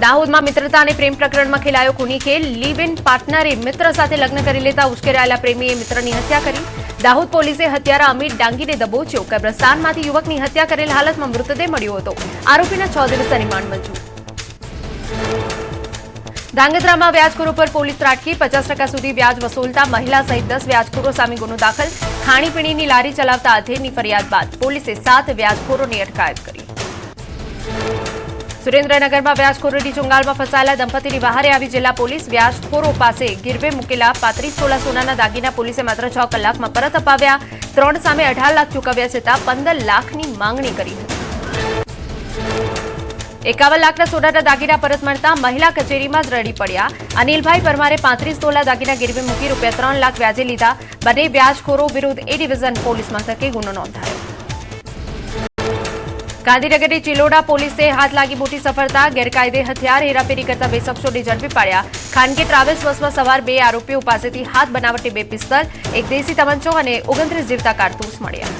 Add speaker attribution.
Speaker 1: દાહોદમાં મિત્રતા અને પ્રેમ પ્રકરણમાં ખેલાયો ખૂની ખેલ. લીવ ઇન પાર્ટનરે મિત્ર સાથે લગ્ન કરી લેતા ઉશ્કેરાયેલા પ્રેમીએ મિત્રની હત્યા કરી. દાહોદ પોલીસે હત્યારા અમીર ડાંગીને દબોચ્યો. કબ્રસ્તાનમાંથી યુવકની હત્યા કરેલ હાલતમાં મૃતદેહ મળ્યો હતો. આરોપીના 6 દિવસના રિમાન્ડ મંજૂર. ધાંગધ્રામાં વ્યાજખોરો પર પોલીસ ત્રાટકી. 50% સુધી વ્યાજ વસૂલતા મહિલા સહિત 10 વ્યાજખોરો સામે ગુનો દાખલ. ખાણીપીણીની લારી ચલાવતા અધેરની ફરિયાદ બાદ પોલીસે 7 વ્યાજખોરોની અટકાયત કરી. સુરેન્દ્રનગરમાં વ્યાજખોરોની ચુંગાલમાં ફસાયેલા દંપતીની બહારે આવી જિલ્લા પોલીસ. વ્યાજખોરો પાસે ગીરવે મૂકેલા 35 તોલા સોનાના દાગીના પોલીસે માત્ર 6 કલાકમાં પરત અપાવ્યા. 3 સામે 18 લાખ ચૂકવ્યા છતાં 15 લાખની માંગણી કરી હતી. 51 લાખના સોનાના દાગીના પરત મળતા મહિલા કચેરીમાં જ રડી પડ્યા. અનિલભાઈ પરમારે 35 તોલા દાગીના ગીરવે મૂકી ₹3 લાખ વ્યાજે લીધા. બંને વ્યાજખોરો વિરુદ્ધ એ ડિવિઝન પોલીસ મથકે ગુનો નોંધાયો. ગાંધીનગરની ચિલોડા પોલીસે હાથ લાગી મોટી સફળતા. ગેરકાયદે હથિયાર હેરાફેરી કરતા 2 શખ્સોને ઝડપી પાડ્યા. ખાનગી ટ્રાવેલ્સ બસમાં સવાર 2 આરોપીઓ પાસેથી હાથ બનાવટી 2 પિસ્તલ, 1 દેશી તમંચો અને 29 જીવતા કારતૂસ મળ્યા.